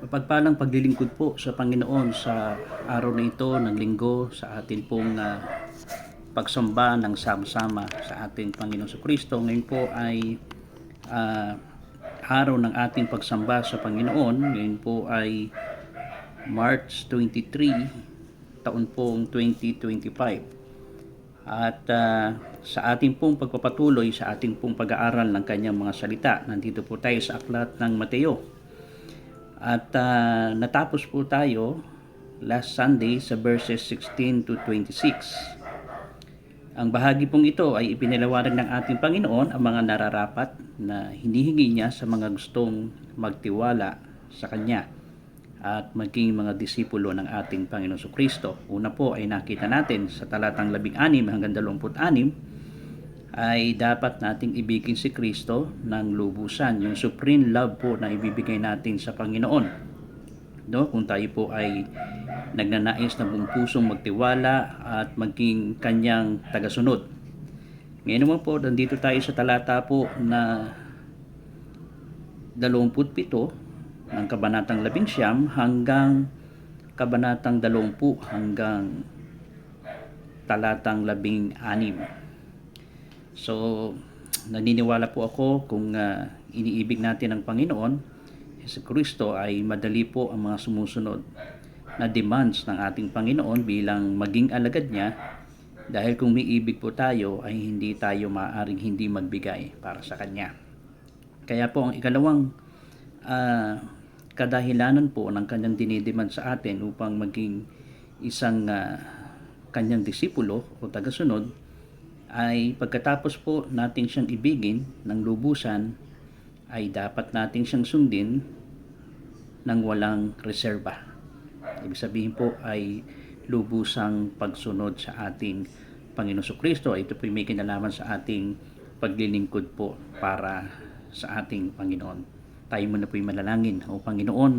Mapagpalang paglilingkod po sa Panginoon sa araw na ito ng linggo sa atin pong pagsamba ng sama-sama sa ating Panginoon Kristo. Ngayon po ay ah, araw ng ating pagsamba sa Panginoon. Ngayon po ay March 23, taon pong 2025. At sa ating pong pagpapatuloy sa ating pong pag-aaral ng kanyang mga salita, nandito po tayo sa aklat ng Mateo. At natapos po tayo last Sunday sa verses 16 to 26. Ang bahagi pong ito ay ipinaliwanag ng ating Panginoon ang mga nararapat na hinihingi niya sa mga gustong magtiwala sa Kanya at maging mga disipulo ng ating Panginoon Kristo. Una po ay nakita natin sa talatang 16 hanggang 26 ay dapat nating ibigin si Kristo ng lubusan, yung supreme love po na ibibigay natin sa Panginoon. No, kung tayo po ay nagnanais na buong pusong magtiwala at maging kanyang tagasunod. Ngayon naman po, nandito tayo sa talata po na 27 ng kabanatang 11 hanggang kabanatang 20 hanggang talatang 16. So, naniniwala po ako kung iniibig natin ang Panginoon, si Kristo, ay madali po ang mga sumusunod na demands ng ating Panginoon bilang maging alagad niya, dahil kung may ibig po tayo ay hindi tayo maaaring hindi magbigay para sa Kanya. Kaya po ang ikalawang kadahilanan po ng Kanyang dinidemand sa atin upang maging isang Kanyang disipulo o tagasunod ay pagkatapos po natin siyang ibigin ng lubusan ay dapat natin siyang sundin ng walang reserba. Ibig sabihin po ay lubusang pagsunod sa ating Panginoon Kristo. Ito po may kinalaman sa ating paglilingkod po para sa ating Panginoon. Tayo muna po manalangin. O Panginoon,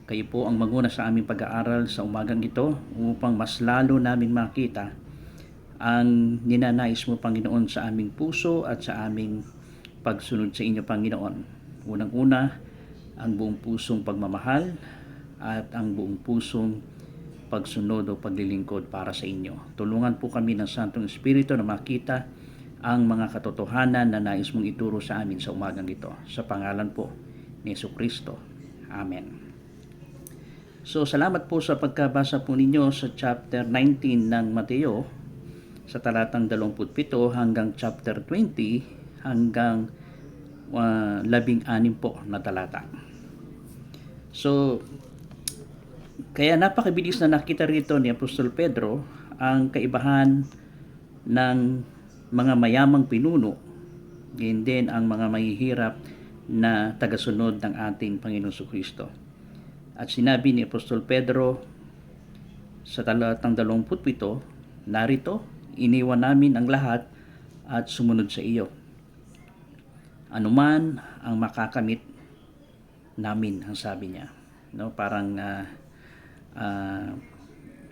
kayo po ang manguna sa aming pag-aaral sa umagang ito upang mas lalo naming makita ang ninanais mo, Panginoon, sa aming puso at sa aming pagsunod sa inyo, Panginoon. Unang-una, ang buong pusong pagmamahal at ang buong pusong pagsunod o paglilingkod para sa inyo. Tulungan po kami ng Santong Espiritu na makita ang mga katotohanan na nais mong ituro sa amin sa umagang ito. Sa pangalan po ni Jesucristo. Amen. So, salamat po sa pagkabasa po ninyo sa chapter 19 ng Mateo, sa talatang 27 hanggang chapter 20 hanggang 16 po na talata. So, kaya napakabilis na nakita rito ni Apostol Pedro ang kaibahan ng mga mayamang pinuno, and then ang mga mahihirap na tagasunod ng ating Panginoon Kristo. At sinabi ni Apostol Pedro sa talatang 27, narito, iniwan namin ang lahat at sumunod sa iyo. Anuman ang makakamit namin, ang sabi niya. No, parang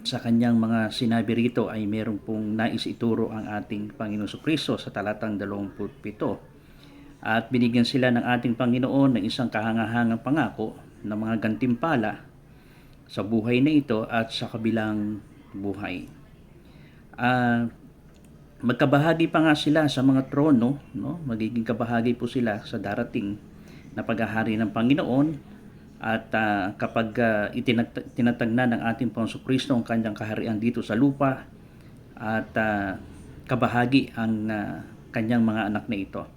sa kanyang mga sinabi rito ay meron pong nais ituro ang ating Panginoon Kristo sa talatang 27. At binigyan sila ng ating Panginoon ng isang kahangahangang pangako ng mga gantimpala sa buhay na ito at sa kabilang buhay. Magkabahagi pa nga sila sa mga trono, no? Magiging kabahagi po sila sa darating na paghahari ng Panginoon. At kapag tinatag na ng ating Panginoon Kristo ang kanyang kaharian dito sa lupa, at kabahagi ang kanyang mga anak na ito.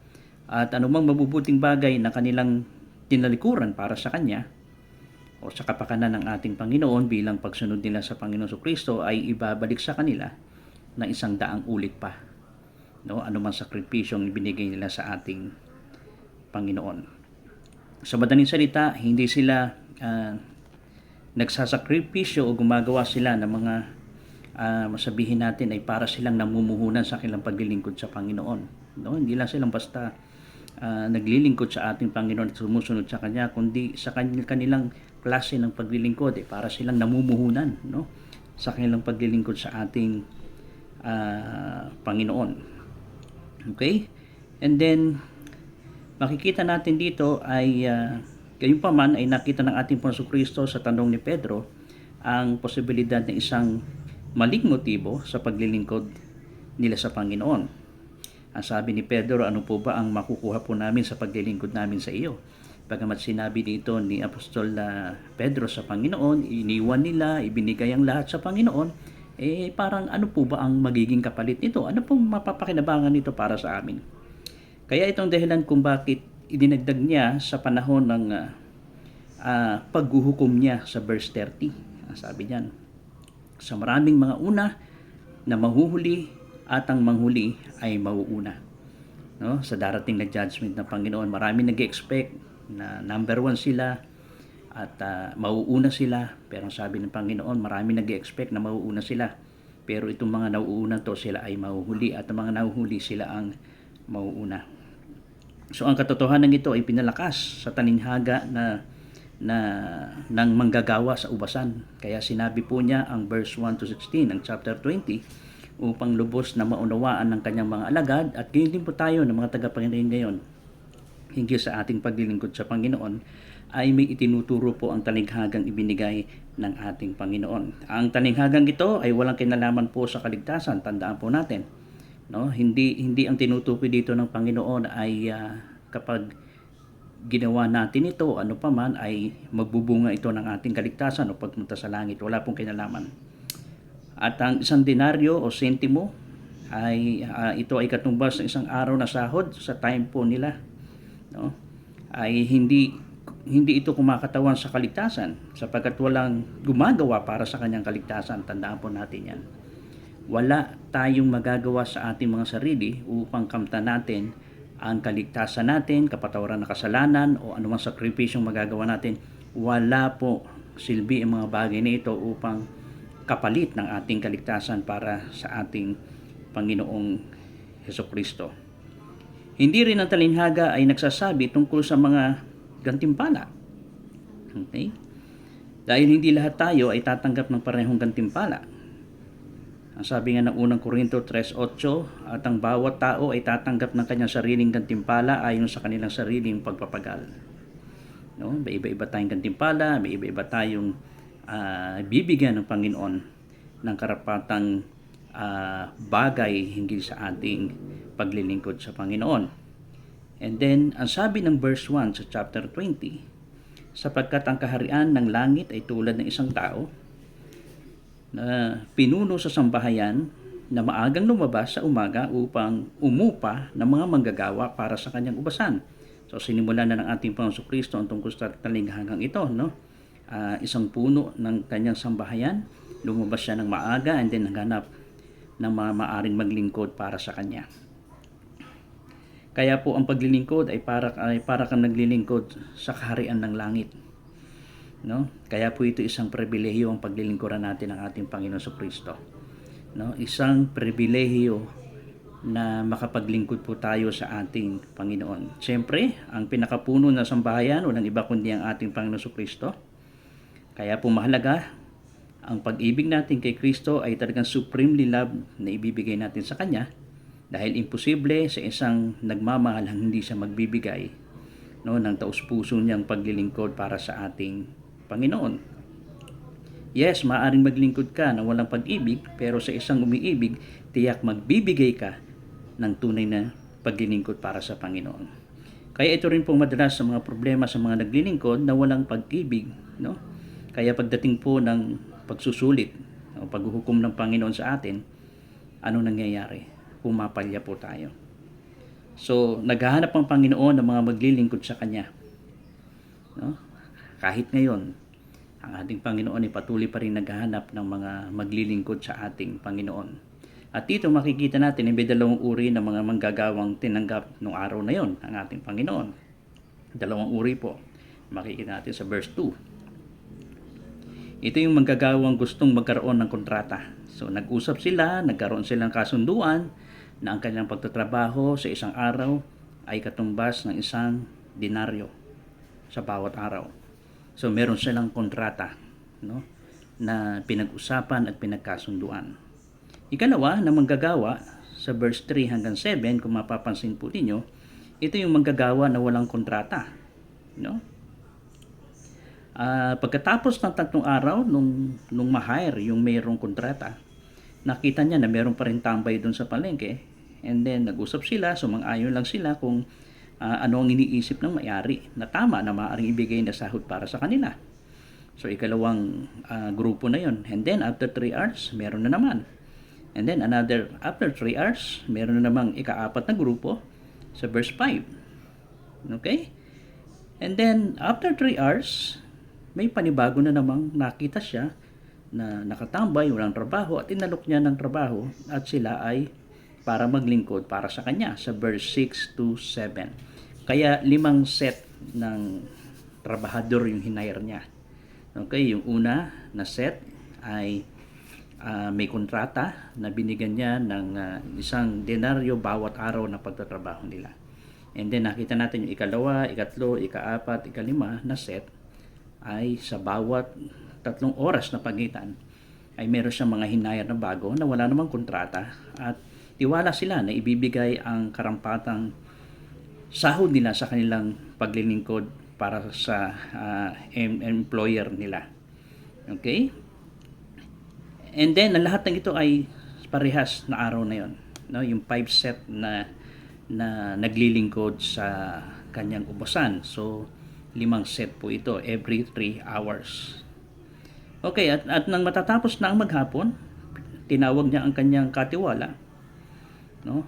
At anumang mabubuting bagay na kanilang tinalikuran para sa kanya o sa kapakanan ng ating Panginoon bilang pagsunod nila sa Panginoon Kristo ay ibabalik sa kanila na 100 ulit pa. No, anumang sakripisyong ibinigay nila sa ating Panginoon. Sa madaling salita, hindi sila nagsasakripisyo o gumagawa sila ng mga masabihin natin ay para silang namumuhunan sa kanilang paglilingkod sa Panginoon. No, hindi lang silang basta naglilingkod sa ating Panginoon at sumusunod sa Kanya, kundi sa kanilang klase ng paglilingkod para silang namumuhunan, no, sa kanilang paglilingkod sa ating Panginoon. Okay? And then makikita natin dito ay Gayunpaman ay nakita ng ating Panginoon Kristo sa tanong ni Pedro ang posibilidad ng isang maling motibo sa paglilingkod nila sa Panginoon. Ang sabi ni Pedro, ano po ba ang makukuha po namin sa paglilingkod namin sa iyo? Bagamat sinabi dito ni Apostol Pedro sa Panginoon, iniwan nila, ibinigay ang lahat sa Panginoon, parang ano po ba ang magiging kapalit nito? Ano pong mapapakinabangan nito para sa amin? Kaya itong dahilan kung bakit idinagdag niya sa panahon ng paghuhukom niya sa verse 30. Sabi niyan, sa maraming mga una na mahuhuli at ang manghuli ay mauuna. No? Sa darating na judgment ng Panginoon, marami nag-expect na number 1 sila at mauuna sila. Pero ang sabi ng Panginoon, marami nag-expect na mauuna sila. Pero itong mga nauuna to, sila ay mahuhuli at ang mga nahuhuli sila ang mauuna. So ang katotohanan ito ay pinalakas sa talinhaga ng manggagawa sa ubasan. Kaya sinabi po niya ang verse 1 to 16 ng chapter 20 upang lubos na maunawaan ng kanyang mga alagad, at gayon din po tayo ng mga tagapanginoon ngayon hinggil sa ating paglilingkod sa Panginoon ay may itinuturo po ang talinghagang ibinigay ng ating Panginoon. Ang talinghagang ito ay walang kinalaman po sa kaligtasan. Tandaan po natin, no? Hindi ang tinutukoy dito ng Panginoon ay kapag ginawa natin ito, ano pa man, ay magbubunga ito ng ating kaligtasan o pagpunta sa langit. Wala pong kinalaman. At ang isang denaryo o sentimo ay ito ay katumbas ng isang araw na sahod sa time po nila, no? Ay hindi ito kumakatawan sa kaligtasan sapagkat walang gumagawa para sa kanyang kaligtasan. Tandaan po natin yan. Wala tayong magagawa sa ating mga sarili upang kamtan natin ang kaligtasan natin, kapatawaran ng kasalanan o anumang sakripisyong magagawa natin. Wala po silbi ang mga bagay na ito upang kapalit ng ating kaligtasan para sa ating Panginoong Hesukristo. Hindi rin ang talinghaga ay nagsasabi tungkol sa mga gantimpala. Okay? Dahil hindi lahat tayo ay tatanggap ng parehong gantimpala. Ang sabi nga ng unang Korinto 3:8, at ang bawat tao ay tatanggap ng kanyang sariling gantimpala ayon sa kanilang sariling pagpapagal. No? May iba-iba tayong gantimpala, may iba-iba tayong bibigyan ng Panginoon ng karapatang bagay hinggil sa ating paglilingkod sa Panginoon. And then, ang sabi ng verse 1 sa chapter 20, sapagkat ang kaharian ng langit ay tulad ng isang tao na pinuno sa sambahayan na maagang lumabas sa umaga upang umupa ng mga manggagawa para sa kanyang ubasan. So, sinimulan na ng ating Panginoon Kristo ang tungkol sa talinghagang ito, no? Isang puno ng kanyang sambahayan, lumabas siya ng maaga and then naghanap ng mga maaring maglingkod para sa kanya. Kaya po ang paglilingkod ay para kang naglilingkod sa kaharian ng langit. No? Kaya po ito isang pribilehiyo ang paglilingkuran natin ng ating Panginoon Kristo. No? Isang pribilehiyo na makapaglingkod po tayo sa ating Panginoon. Siyempre, ang pinakapuno na sambahayan walang iba kundi ang ating Panginoon Kristo. Kaya po mahalaga, ang pag-ibig natin kay Kristo ay talagang supremely love na ibibigay natin sa Kanya, dahil imposible sa isang nagmamahal ang hindi siya magbibigay, no, ng taus-puso niyang paglilingkod para sa ating Panginoon. Yes, maaaring maglingkod ka na walang pag-ibig, pero sa isang umiibig, tiyak magbibigay ka ng tunay na paglilingkod para sa Panginoon. Kaya ito rin pong madalas sa mga problema sa mga naglilingkod na walang pag-ibig, no? Kaya pagdating po ng pagsusulit o paghuhukom ng Panginoon sa atin, anong nangyayari? Pumapalya po tayo. So, naghahanap ang Panginoon ng mga maglilingkod sa Kanya. No? Kahit ngayon, ang ating Panginoon ay patuloy pa rin naghahanap ng mga maglilingkod sa ating Panginoon. At dito makikita natin, may dalawang uri ng mga manggagawang tinanggap nung araw na yon ang ating Panginoon. Dalawang uri po. Makikita natin sa verse 2. Ito yung manggagawang gustong magkaroon ng kontrata. So, nag-usap sila, nagkaroon silang kasunduan na ang kanilang pagtatrabaho sa isang araw ay katumbas ng isang denaryo sa bawat araw. So, meron silang kontrata, no, na pinag-usapan at pinagkasunduan. Ikalawa na manggagawa, sa verse 3 hanggang 7, kung mapapansin po ninyo, ito yung manggagawa na walang kontrata. No? Pagkatapos ng 3 araw nung ma-hire yung mayroong kontrata, nakita niya na meron pa rin tambay doon sa palengke, and then nag-usap sila, sumang-ayon lang sila kung ano ang iniisip ng may-ari na tama na maaaring ibigay na sahod para sa kanila. So ikalawang grupo na yon, and then after 3 hours meron na naman, and then after 3 hours meron na namang ika-4 na grupo sa verse 5. Okay, and then after 3 hours may panibago na namang nakita siya na nakatambay, walang trabaho, at inalok niya ng trabaho at sila ay para maglingkod para sa kanya sa verse 6 to 7. Kaya 5 set ng trabahador yung hinire niya. Okay, yung una na set ay may kontrata na binigyan niya ng 1 denaryo bawat araw na pagtatrabaho nila. And then nakita natin yung ikalawa, ikatlo, ika-4, ika-5 na set ay sa bawat 3 oras na pagitan ay meron siyang mga hinire na bago na wala namang kontrata, at tiwala sila na ibibigay ang karampatang sahod nila sa kanilang paglilingkod para sa employer nila. Okay? And then ang lahat ng ito ay parehas na araw na yon, no? Yung 5 set na naglilingkod sa kanyang ubusan. So 5 set po ito every 3 hours. Okay, at nang matatapos na ang maghapon, tinawag niya ang kanyang katiwala, no?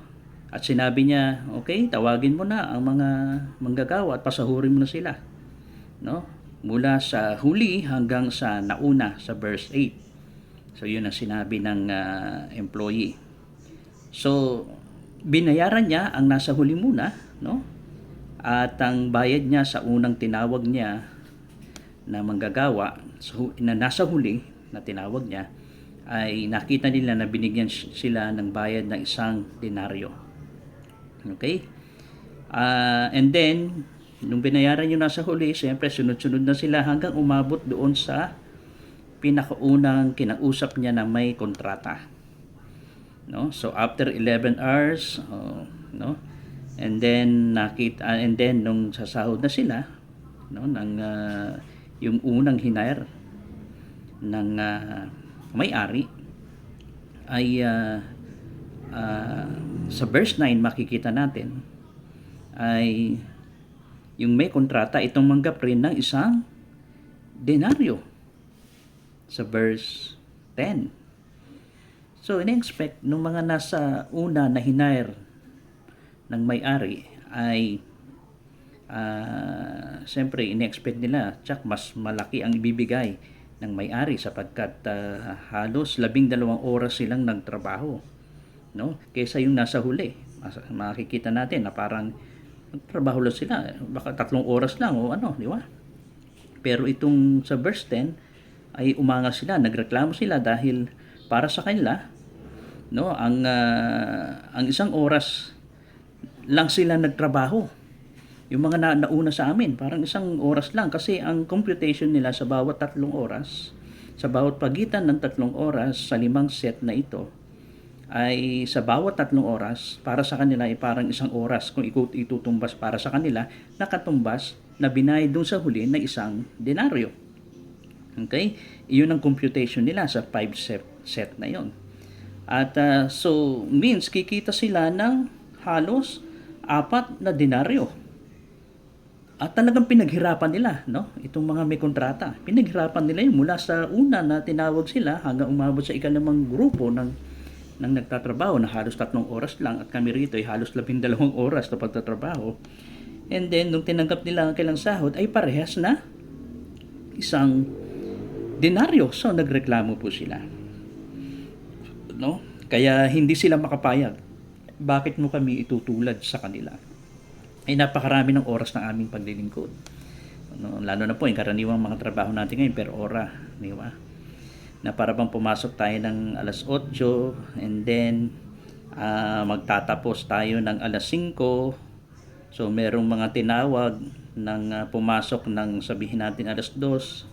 At sinabi niya, okay, tawagin mo na ang mga manggagawa at pasahurin mo na sila, no? Mula sa huli hanggang sa nauna sa verse 8. So yun ang sinabi ng employee. So binayaran niya ang nasa huli muna, no? At ang bayad niya sa unang tinawag niya na manggagawa, na nasa huli na tinawag niya, ay nakita nila na binigyan sila ng bayad ng 1 denaryo. Okay? And then nung binayaran yung nasa huli, siyempre sunod-sunod na sila hanggang umabot doon sa pinakaunang kinausap niya na may kontrata, no? So after 11 hours, no? And then nung sasahod na sila, no, ng yung unang hinire ng may-ari ay sa verse 9 makikita natin ay yung may kontrata itong manggap rin ng 1 denaryo sa verse 10. So in-expect nung mga nasa una na hinire ng may-ari ay siyempre in-expect nila mas malaki ang ibibigay ng may-ari sapagkat halos 12 oras silang nagtrabaho, no? Kaysa yung nasa huli. Makikita natin na parang nagtrabaho lang sila, baka 3 oras lang o ano, di ba? Pero itong sa verse 10 ay umanga sila, nagreklamo sila dahil para sa kanila, no, ang 1 oras lang sila nagtrabaho. Yung mga nauna sa amin, parang 1 oras lang, kasi ang computation nila sa bawat 3 oras, sa bawat pagitan ng 3 oras sa 5 set na ito, ay sa bawat 3 oras, para sa kanila ay parang 1 oras kung itutumbas para sa kanila, nakatumbas na binayad doon sa huli na 1 denaryo. Okay? Iyon ang computation nila sa 5 set na yon. At so means kikita sila ng halos 4 na denaryo. At talagang pinaghirapan nila, no? Itong mga may kontrata. Pinaghirapan nila yun mula sa una na tinawag sila hanggang umabot sa ikalimang grupo ng nagtatrabaho na halos 3 oras lang, at kami rito ay halos 12 oras na pagtatrabaho. And then nung tinanggap nila ang kailang sahod ay parehas na 1 denaryo. So nagreklamo po sila, no? Kaya hindi sila makapayag. Bakit mo kami itutulad sa kanila? Ay napakarami ng oras ng aming paglilingkod, no? Lalo na po yung karaniwang mga trabaho natin ngayon per ora, di ba? Na para bang pumasok tayo ng alas 8 and then magtatapos tayo ng alas 5. So merong mga tinawag ng pumasok ng sabihin natin alas 2,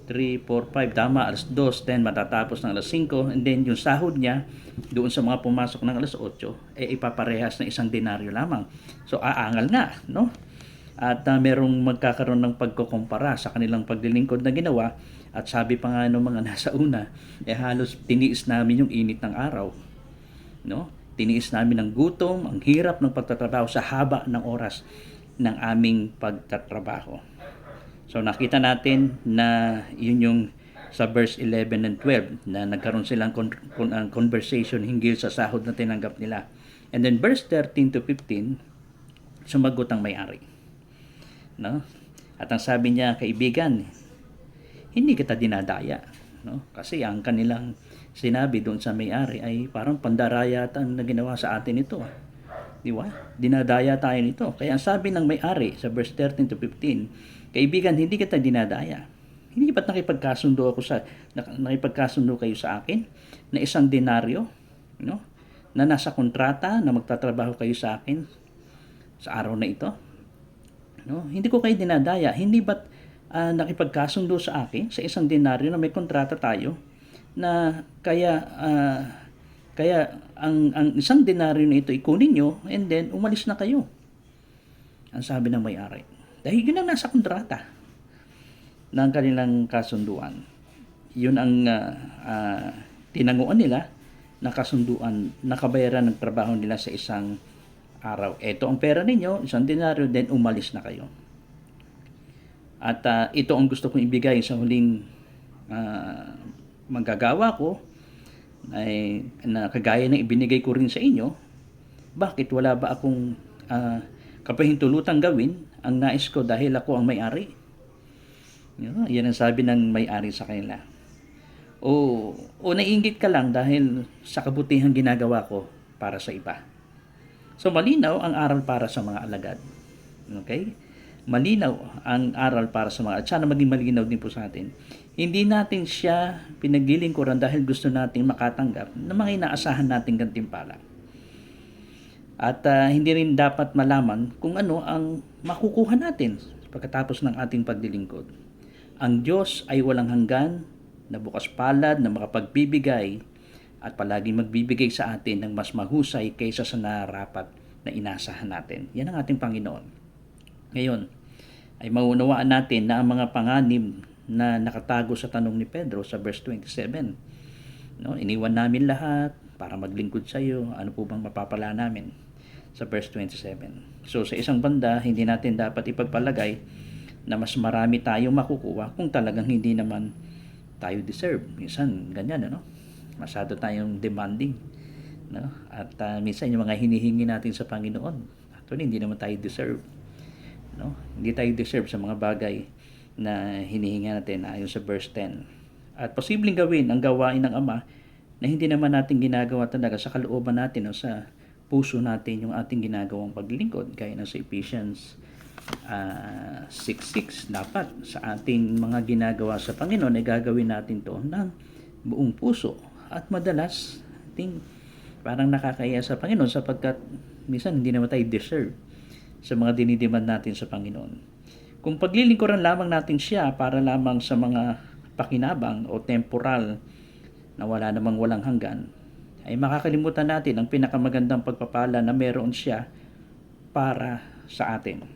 3, 4, 5, tama, alas 2, then matatapos ng alas 5, and then yung sahod niya doon sa mga pumasok ng alas 8 ipaparehas na 1 denaryo lamang. So aangal nga, no? at merong magkakaroon ng pagkukumpara sa kanilang paglilingkod na ginawa. At sabi pa nga ng mga nasa una, halos tiniis namin yung init ng araw, no? Tiniis namin ang gutom, ang hirap ng pagtatrabaho sa haba ng oras ng aming pagtatrabaho. So nakita natin na yun yung sa verse 11 and 12 na nagkaroon silang conversation hinggil sa sahod na tinanggap nila. And then verse 13 to 15, sumagot ang may-ari, no? At ang sabi niya, kaibigan, hindi kita dinadaya, no? Kasi ang kanilang sinabi doon sa may-ari ay parang pandarayatan na ginawa sa atin ito. Di ba? Dinadaya tayo nito. Kaya ang sabi ng may-ari sa verse 13 to 15, kaibigan, hindi kita dinadaya. Hindi ba't nakipagkasundo kayo sa akin na 1 denaryo, no? Na nasa kontrata na magtatrabaho kayo sa akin sa araw na ito, no? Hindi ko kayo dinadaya. Hindi ba't nakipagkasundo sa akin sa 1 denaryo na may kontrata tayo na kaya ang 1 denaryo na ito ikunin nyo and then umalis na kayo. Ang sabi ng may-ari. Dahil yun ang nasa kontrata ng kanilang kasunduan. Yun ang tinanguan nila na kasunduan, nakabayaran ng trabaho nila sa isang araw. Ito ang pera ninyo, 1 denaryo, then umalis na kayo. At ito ang gusto kong ibigay sa huling magagawa ko ay na kagaya ng ibinigay ko rin sa inyo. Bakit wala ba akong kapahintulutang gawin ang nais ko dahil ako ang may-ari? Yan ang sabi ng may-ari sa kanila. O naiinggit ka lang dahil sa kabutihang ginagawa ko para sa iba. So malinaw ang aral para sa mga alagad. Okay? Malinaw ang aral para sa mga, at sana maging malinaw din po sa atin. Hindi natin siya pinaglilingkuran dahil gusto nating makatanggap ng mga inaasahan nating gantimpala. At hindi rin dapat malaman kung ano ang makukuha natin pagkatapos ng ating paglilingkod. Ang Diyos ay walang hanggan, na bukas palad, na makapagbibigay at palaging magbibigay sa atin ng mas mahusay kaysa sa nararapat na inasahan natin. Yan ang ating Panginoon. Ngayon, ay maunawaan natin na ang mga panganib na nakatago sa tanong ni Pedro sa verse 27. No, iniwan namin lahat para maglingkod sa iyo. Ano po bang mapapala namin? Sa verse 27. So sa isang banda, hindi natin dapat ipagpalagay na mas marami tayong makukuha kung talagang hindi naman tayo deserve. Minsan ganyan, ano? Masyado tayong demanding, no? At minsan yung mga hinihingi natin sa Panginoon, actually hindi naman tayo deserve, no? Hindi tayo deserve sa mga bagay na hinihingi natin ayon sa verse 10. At posibleng gawin ang gawain ng Ama na hindi naman natin ginagawa talaga sa kalooban natin o sa puso natin yung ating ginagawang paglilingkod, gaya ng sa Ephesians 6:6. Dapat sa ating mga ginagawa sa Panginoon ay gagawin natin to ng buong puso, at madalas ating parang nakakaya sa Panginoon sapagkat minsan hindi naman tayo deserve sa mga dinidemand natin sa Panginoon. Kung paglilingkuran lamang natin siya para lamang sa mga pakinabang o temporal na wala namang walang hanggan, ay makakalimutan natin ang pinakamagandang pagpapala na meron siya para sa atin.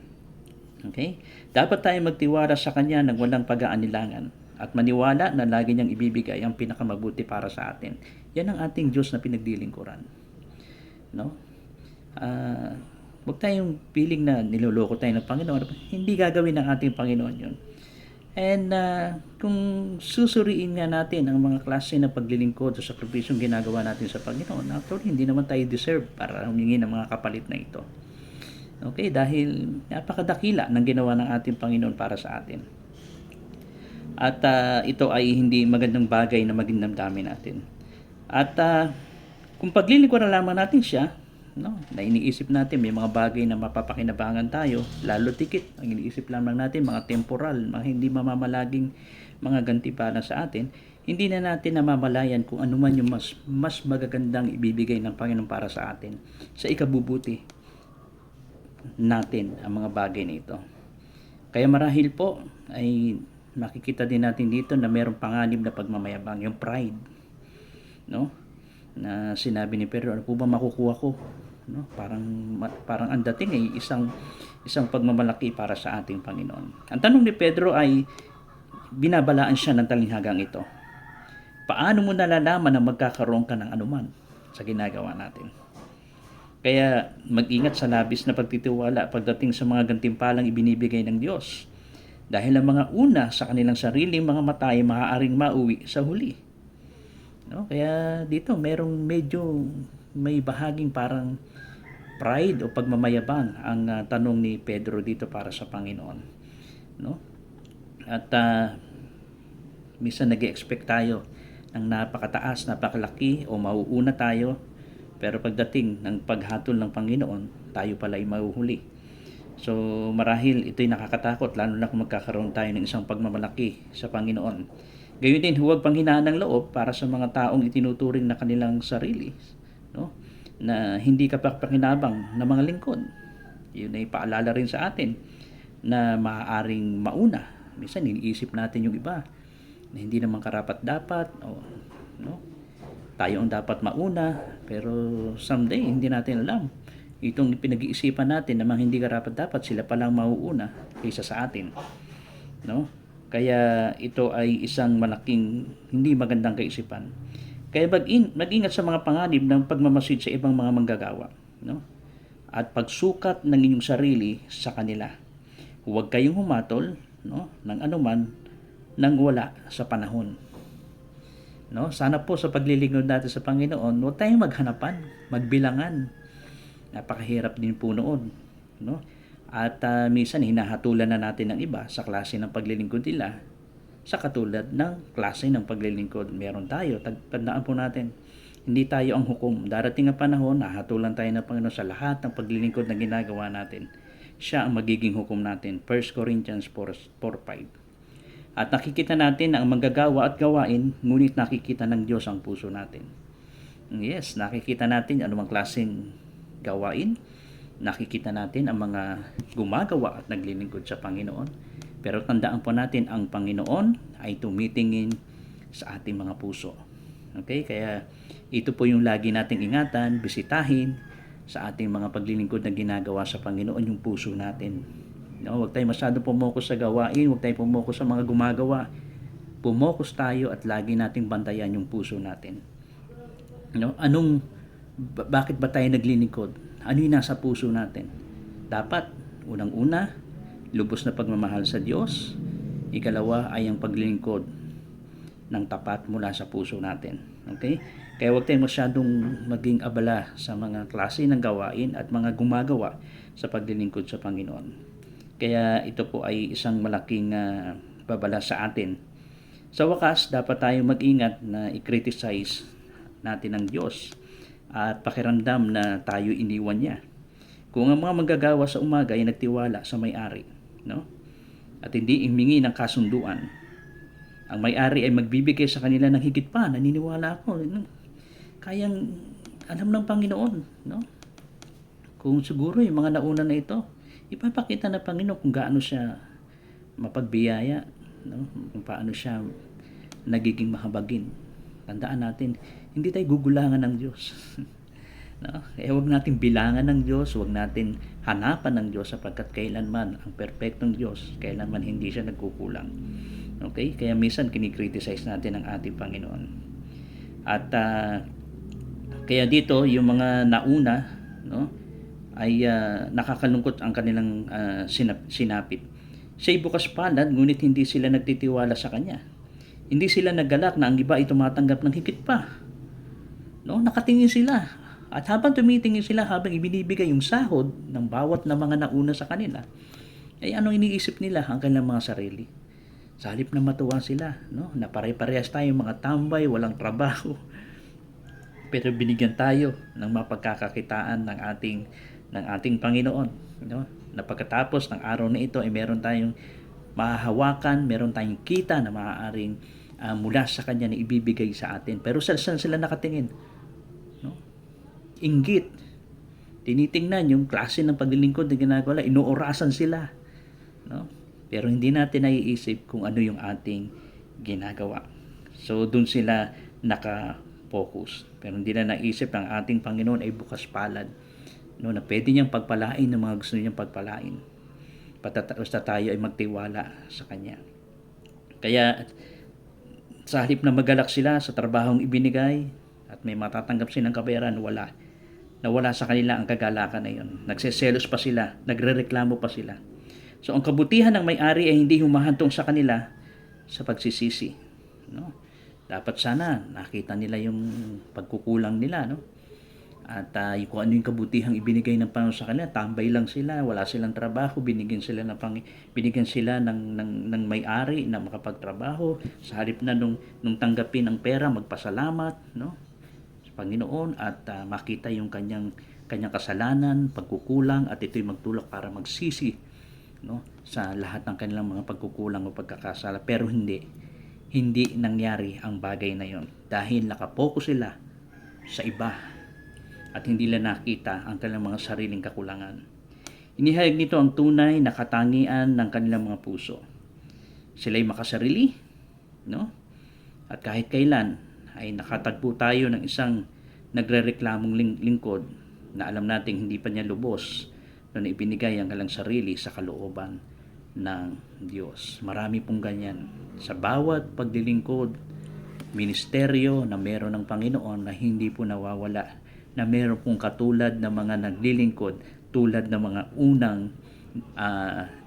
Okay? Dapat tayo magtiwala sa Kanya ng walang pag-aanilangan at maniwala na lagi niyang ibibigay ang pinakamabuti para sa atin. Yan ang ating Diyos na pinaglilingkuran. No? Huwag tayong feeling na niloloko tayo ng Panginoon. Hindi gagawin ng ating Panginoon yun. And kung susuriin nga natin ang mga klase ng paglilingkod o sakripisyong ginagawa natin sa Panginoon, actually hindi naman tayo deserve para humingi ng mga kapalit na ito. Okay, dahil napakadakila ng ginawa ng ating Panginoon para sa atin. At ito ay hindi magandang bagay na maging damdamin natin. At kung paglilingkuran lamang natin siya, no, na iniisip natin may mga bagay na mapapakinabangan tayo, lalo tikit ang iniisip lamang natin mga temporal, mga hindi mamamalaging mga gantimpala sa atin, hindi na natin namamalayan kung ano man yung mas magagandang ibibigay ng Panginoon para sa atin sa ikabubuti natin ang mga bagay na ito. Kaya marahil po ay makikita din natin dito na mayroong panganib na pagmamayabang, yung pride, no? Na sinabi ni Pedro, ano po ba makukuha ko no? Parang ang dating ay isang pagmamalaki para sa ating Panginoon. Ang tanong ni Pedro ay binabalaan siya ng talinghagang ito. Paano mo nalalaman na magkakaroon ka ng anuman sa ginagawa natin? Kaya mag-ingat sa labis na pagtitiwala pagdating sa mga gantimpalang ibinibigay ng Diyos. Dahil ang mga una sa kanilang sariling mga mata ay maaaring mauwi sa huli. No? Kaya dito merong medyo may bahaging parang pride o pagmamayabang ang tanong ni Pedro dito para sa Panginoon. No? At minsan nag-expect tayo ng napakataas, napakalaki o mauuna tayo, pero pagdating ng paghatol ng Panginoon, tayo pala ay mahuhuli. So marahil ito'y nakakatakot, lalo na kung magkakaroon tayo ng isang pagmamalaki sa Panginoon. Gayon din, huwag panghinaan ng loob para sa mga taong itinuturing na kanilang sarili, no? Na hindi kapakpakinabang na mga lingkod. Yun ay paalala rin sa atin na maaaring mauna. Minsan iniisip natin yung iba na hindi naman karapat-dapat, no? Tayo ang dapat mauna, pero someday hindi natin alam. Itong pinag-iisipan natin na mga hindi karapat-dapat, sila palang mauuna kaysa sa atin, no? Kaya ito ay isang malaking hindi magandang kaisipan. Kaya mag-ingat sa mga panganib ng pagmamasid sa ibang mga manggagawa, no? At pagsukat ng inyong sarili sa kanila. Huwag kayong humatol, no, ng anuman nang wala sa panahon. No? Sana po sa paglilingkod natin sa Panginoon, huwag tayong maghanapan, magbilangan. Napakahirap din po noon, no? At minsan hinahatulan na natin ng iba sa klase ng paglilingkod nila sa katulad ng klase ng paglilingkod meron tayo. Tandaan po natin, hindi tayo ang hukom. Darating ang panahon, nahatulan tayo ng Panginoon sa lahat ng paglilingkod na ginagawa natin. Siya ang magiging hukom natin. 1 Corinthians 4:5. At nakikita natin na ang manggagawa at gawain, ngunit nakikita ng Diyos ang puso natin. Yes, nakikita natin anumang klaseng gawain. Nakikita natin ang mga gumagawa at naglilingkod sa Panginoon. Pero tandaan po natin, ang Panginoon ay tumitingin sa ating mga puso. Okay? Kaya ito po yung lagi nating ingatan, bisitahin sa ating mga paglilingkod na ginagawa sa Panginoon, yung puso natin. No, huwag tayo masyado pumokus sa gawain, huwag tayo pumokus sa mga gumagawa. Pumokus tayo at lagi nating bantayan yung puso natin. No, bakit ba tayo naglilingkod? Ano yung nasa puso natin? Dapat, unang-una, lubos na pagmamahal sa Diyos. Ikalawa ay ang paglilingkod ng tapat mula sa puso natin. Okay? Kaya huwag tayong masyadong maging abala sa mga klase ng gawain at mga gumagawa sa paglilingkod sa Panginoon. Kaya ito po ay isang malaking babala sa atin. Sa wakas, dapat tayong mag-ingat na i-criticize natin ang Diyos at pakiramdam na tayo iniwan niya. Kung ang mga manggagawa sa umaga ay nagtiwala sa may-ari, no? At hindi imingi ng kasunduan, ang may-ari ay magbibigay sa kanila ng higit pa. Naniniwala ako, no? Kayang alam ng Panginoon, no? Kung siguro yung mga nauna na ito, ipapakita ng Panginoon kung gaano siya mapagbiyaya, no? Kung paano siya nagiging mahabagin. Tandaan natin, hindi tayo gugulangan ng Diyos. No? Kaya huwag natin bilangan ng Diyos, huwag natin hanapan ng Diyos sapagkat kailanman ang perfectong Diyos, kailanman hindi siya nagkukulang. Okay? Kaya minsan kinikriticize natin ang ating Panginoon. At kaya dito, yung mga nauna, no, ay nakakalungkot ang kanilang sinapit. Siya'y bukas palad, ngunit hindi sila nagtitiwala sa Kanya. Hindi sila naggalak na ang iba ay tumatanggap ng higit pa. No? Nakatingin sila. At habang tumitingin sila, habang ibinibigay yung sahod ng bawat na mga nauna sa kanila, ay anong iniisip nila ang kanilang mga sarili? Sa halip na matuwa sila, no? Na pare-parehas tayo mga tambay, walang trabaho. Pero binigyan tayo ng mapagkakakitaan ng ating Panginoon, no? Na pagkatapos ng araw na ito ay meron tayong mahahawakan, meron tayong kita na maaaring mula sa Kanya na ibibigay sa atin. Pero saan sila nakatingin? No? Inggit. Tinitingnan yung klase ng paglilingkod na ginagawa, inuorasan sila, no? Pero hindi natin naiisip kung ano yung ating ginagawa. So doon sila naka-focus. Pero hindi na naisip ng ating Panginoon ay bukas palad no, na pwede niyang pagpalain ng mga gusto niyang pagpalain. Basta tayo ay magtiwala sa Kanya. Kaya sa halip na magalak sila sa trabahong ibinigay at may matatanggap silang kabayaran, nawala sa kanila ang kagalakan na yun. Nagseselos pa sila, nagrereklamo pa sila. So ang kabutihan ng may-ari ay hindi humahantong sa kanila sa pagsisisi, no? Dapat sana nakita nila yung pagkukulang nila, no? At kung ano yung kabutihang ibinigay ng Panginoon sa kanila, tambay lang sila, wala silang trabaho, binigyan sila ng may-ari na makapagtrabaho, sa halip na nung tanggapin ang pera, magpasalamat, no, sa Panginoon, at makita yung kanyang kasalanan, pagkukulang, at ito'y magtulak para magsisi, no, sa lahat ng kanilang mga pagkukulang o pagkakasala. Pero hindi nangyari ang bagay na yon dahil nakapokus sila sa iba at hindi nila nakita ang kanilang mga sariling kakulangan. Inihayag nito ang tunay na katangian ng kanilang mga puso. Sila'y makasarili, no? At kahit kailan ay nakatagpo tayo ng isang nagrereklamong lingkod na alam nating hindi pa niya lubos na ibinigay ang kanilang sarili sa kalooban ng Diyos. Marami pong ganyan. Sa bawat paglilingkod, ministeryo na meron ng Panginoon na hindi po nawawala, na meron pong katulad ng mga naglilingkod, tulad ng mga unang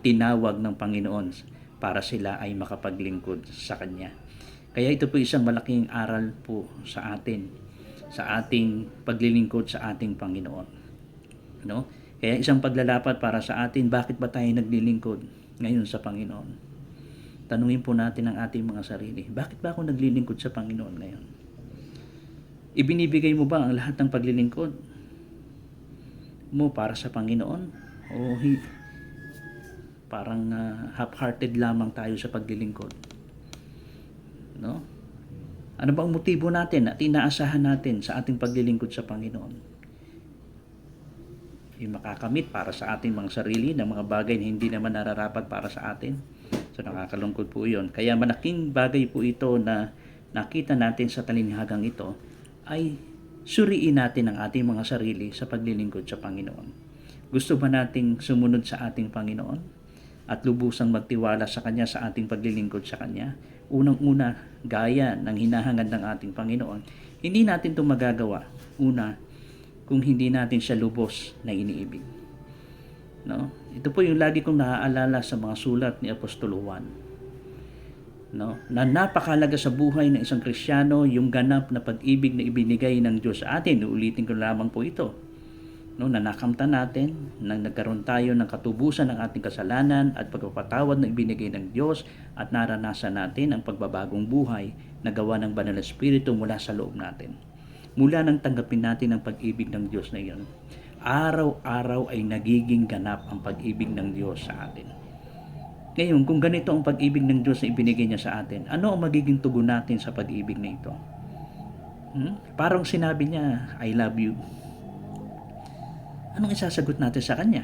tinawag ng Panginoon para sila ay makapaglingkod sa Kanya. Kaya ito po isang malaking aral po sa atin, sa ating paglilingkod sa ating Panginoon, no? Kaya isang paglalapat para sa atin, bakit ba tayo naglilingkod ngayon sa Panginoon? Tanungin po natin ang ating mga sarili, bakit ba ako naglilingkod sa Panginoon ngayon? Ibinibigay mo ba ang lahat ng paglilingkod mo para sa Panginoon? O parang half-hearted lamang tayo sa paglilingkod? No? Ano ba ang motibo natin at inaasahan natin sa ating paglilingkod sa Panginoon? Yung makakamit para sa ating mga sarili ng mga bagay na hindi naman nararapat para sa atin. So nakakalungkot po yun. Kaya malaking bagay po ito na nakita natin sa talinhagang ito, ay suriin natin ang ating mga sarili sa paglilingkod sa Panginoon. Gusto ba nating sumunod sa ating Panginoon at lubusang magtiwala sa Kanya sa ating paglilingkod sa Kanya? Unang-una, gaya ng hinahangad ng ating Panginoon, hindi natin ito magagawa. Una, kung hindi natin siya lubos na iniibig. No? Ito po yung lagi kong naaalala sa mga sulat ni Apostol Juan. No? Na napakahalaga sa buhay ng isang Kristiyano yung ganap na pag-ibig na ibinigay ng Diyos sa atin. Uulitin ko lamang po ito. No, na nakamtan natin, nang nagkaroon tayo ng katubusan ng ating kasalanan at pagpapatawad na ibinigay ng Diyos, at naranasan natin ang pagbabagong buhay na gawa ng Banal na Espiritu mula sa loob natin. Mula nang tanggapin natin ang pag-ibig ng Diyos na iyon, araw-araw ay nagiging ganap ang pag-ibig ng Diyos sa atin. Ngayon, kung ganito ang pag-ibig ng Diyos na ibinigay niya sa atin, ano ang magiging tugon natin sa pag-ibig na ito? Parang sinabi niya, I love you. Anong isasagot natin sa Kanya?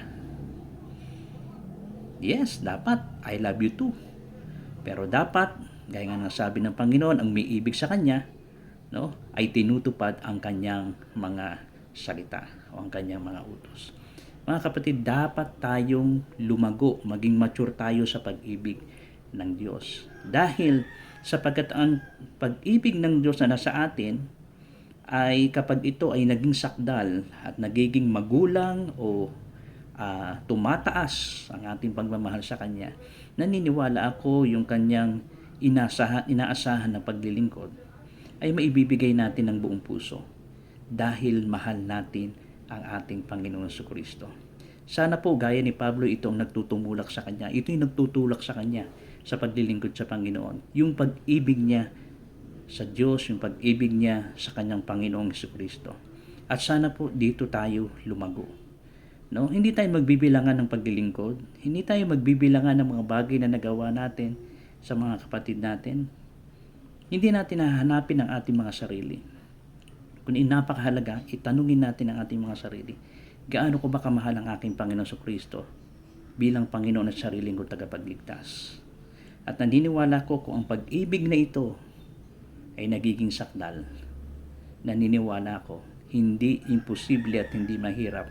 Yes, dapat, I love you too. Pero dapat, gaya nga ng sabi ng Panginoon, ang may ibig sa Kanya, no, ay tinutupad ang Kanyang mga salita o ang Kanyang mga utos. Mga kapatid, dapat tayong lumago, maging mature tayo sa pag-ibig ng Diyos. Dahil sapagkat ang pag-ibig ng Diyos na nasa atin ay kapag ito ay naging sakdal at nagiging magulang o tumataas ang ating pagmamahal sa Kanya, naniniwala ako yung Kanyang inaasahan na paglilingkod ay maibibigay natin ng buong puso dahil mahal natin ang ating Panginoon Jesucristo. Sana po gaya ni Pablo ito ang nagtutumulak sa Kanya. Ito yung nagtutulak sa Kanya sa paglilingkod sa Panginoon. Yung pag-ibig niya sa Diyos, yung pag-ibig niya sa Kanyang Panginoong Jesucristo. At sana po dito tayo lumago. No? Hindi tayo magbibilangan ng paglilingkod. Hindi tayo magbibilangan ng mga bagay na nagawa natin sa mga kapatid natin. Hindi natin hahanapin ang ating mga sarili. Kung napakahalaga, itanungin natin ang ating mga sarili. Gaano ko ba kamahal ang aking Panginoon Jesucristo bilang Panginoon at sariling ko tagapagligtas? At naniniwala ko kung ang pag-ibig na ito ay nagiging sakdal, naniniwala ko, hindi imposible at hindi mahirap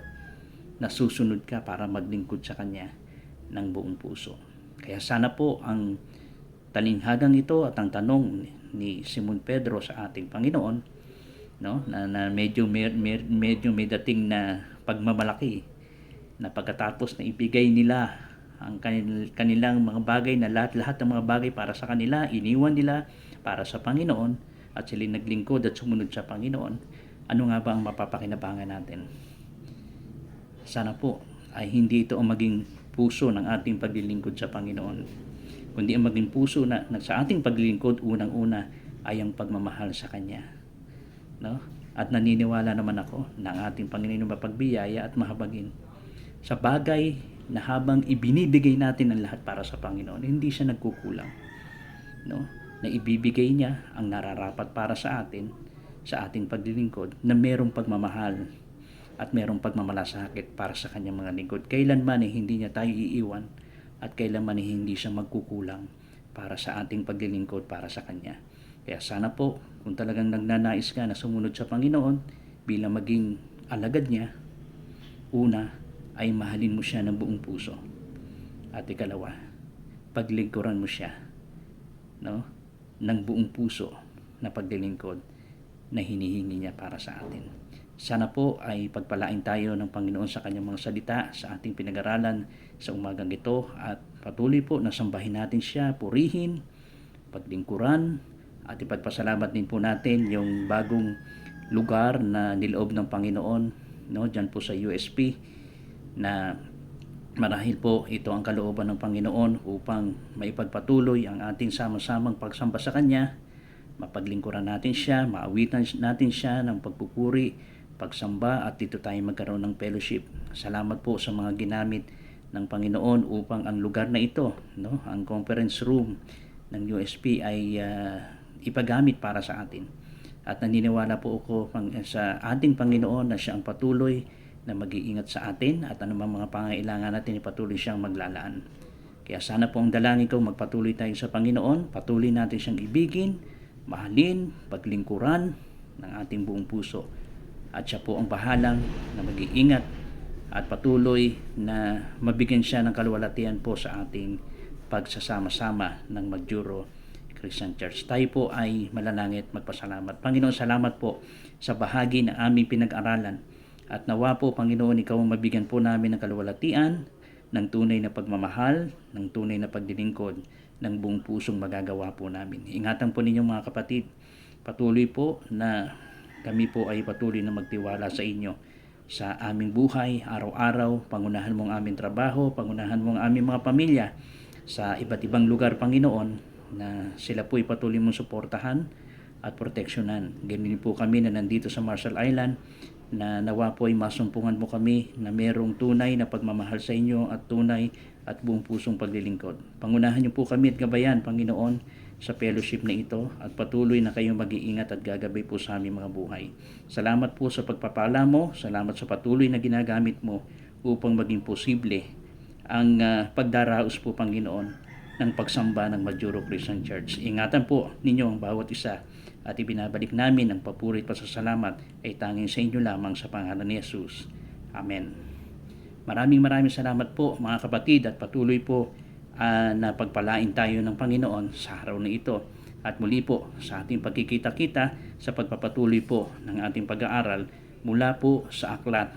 na susunod ka para maglingkod sa Kanya ng buong puso. Kaya sana po ang talinghagang ito at ang tanong ni Simon Pedro sa ating Panginoon, no, na medyo may dating na pagmamalaki, na pagkatapos na ibigay nila ang kanilang mga bagay, na lahat ng mga bagay para sa kanila, iniwan nila para sa Panginoon at sila naglingkod at sumunod sa Panginoon, ano nga ba ang mapapakinabangan natin? Sana po ay hindi ito ang maging puso ng ating paglilingkod sa Panginoon, kundi ang maging puso na sa ating paglilingkod unang-una ay ang pagmamahal sa Kanya, no? At naniniwala naman ako na ang ating Panginoon mapagbiyaya at mahabagin sa bagay na habang ibinibigay natin ang lahat para sa Panginoon, hindi siya nagkukulang, no? Na ibibigay niya ang nararapat para sa atin sa ating paglilingkod, na merong pagmamahal at merong pagmamalasakit para sa Kanyang mga lingkod. Kailanman hindi niya tayo iiwan, at kailanman hindi siya magkukulang para sa ating paglilingkod para sa Kanya. Kaya sana po, kung talagang nagnanais ka na sumunod sa Panginoon bilang maging alagad niya, una ay mahalin mo siya ng buong puso. At ikalawa, paglingkuran mo siya, no, ng buong puso na paglilingkod na hinihingi niya para sa atin. Sana po ay pagpalain tayo ng Panginoon sa Kanyang mga salita sa ating pinag-aralan sa umagang ito, at patuloy po na sambahin natin siya, purihin, paglingkuran, at ipagpasalamat din po natin yung bagong lugar na niloob ng Panginoon, no, diyan po sa USP, na marahil po ito ang kalooban ng Panginoon upang maipagpatuloy ang ating sama-samang pagsamba sa Kanya, mapaglingkuran natin siya, maawitan natin siya ng pagpupuri, pagsamba, at dito tayo magkaroon ng fellowship. Salamat po sa mga ginamit ng Panginoon upang ang lugar na ito, no, ang conference room ng USP ay ipagamit para sa atin. At naniniwala po ako sa ating Panginoon na siya ang patuloy na mag-iingat sa atin, at anumang mga pangailangan natin patuloy siyang maglalaan. Kaya sana po ang dalangin ko, magpatuloy tayo sa Panginoon, patuloy natin siyang ibigin, mahalin, paglingkuran ng ating buong puso. At siya po ang bahalang na mag-iingat at patuloy na mabigyan siya ng kaluwalhatian po sa ating pagsasama-sama ng Magduro Christian Church. Tayo po ay malalangit, magpasalamat. Panginoon, salamat po sa bahagi ng aming pinag-aralan. At nawa po, Panginoon, ikaw ang mabigyan po namin ng kaluwalhatian, ng tunay na pagmamahal, ng tunay na paglilingkod, ng buong pusong magagawa po namin. Ingatan po ninyong mga kapatid. Patuloy po na kami po ay patuloy na magtiwala sa inyo sa aming buhay, araw-araw. Pangunahan mo ang aming trabaho, pangunahan mo ang aming mga pamilya sa iba't ibang lugar, Panginoon, na sila po ay patuloy mong suportahan at proteksyonan. Ganyan po kami na nandito sa Marshall Island, na nawa po ay masumpungan mo kami na merong tunay na pagmamahal sa inyo at tunay at buong pusong paglilingkod. Pangunahan niyo po kami at gabayan, Panginoon, sa fellowship na ito, at patuloy na kayong mag-iingat at gagabay po sa aming mga buhay. Salamat po sa pagpapala mo, salamat sa patuloy na ginagamit mo upang maging posible ang pagdaraos po, Panginoon, ng pagsamba ng Magduro Christian Church. Ingatan po ninyo ang bawat isa, at ibinabalik namin ang papuri at pasasalamat ay tanging sa inyo lamang sa pangalan ni Jesus. Amen. Maraming salamat po, mga kapatid, at patuloy po na pagpalain tayo ng Panginoon sa araw na ito. At muli po sa ating pagkikita-kita sa pagpapatuloy po ng ating pag-aaral mula po sa aklat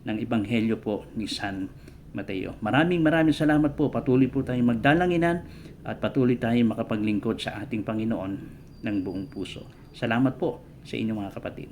ng Ebanghelyo po ni San Mateo. Maraming salamat po. Patuloy po tayong magdalanginan at patuloy tayong makapaglingkod sa ating Panginoon ng buong puso. Salamat po sa inyong mga kapatid.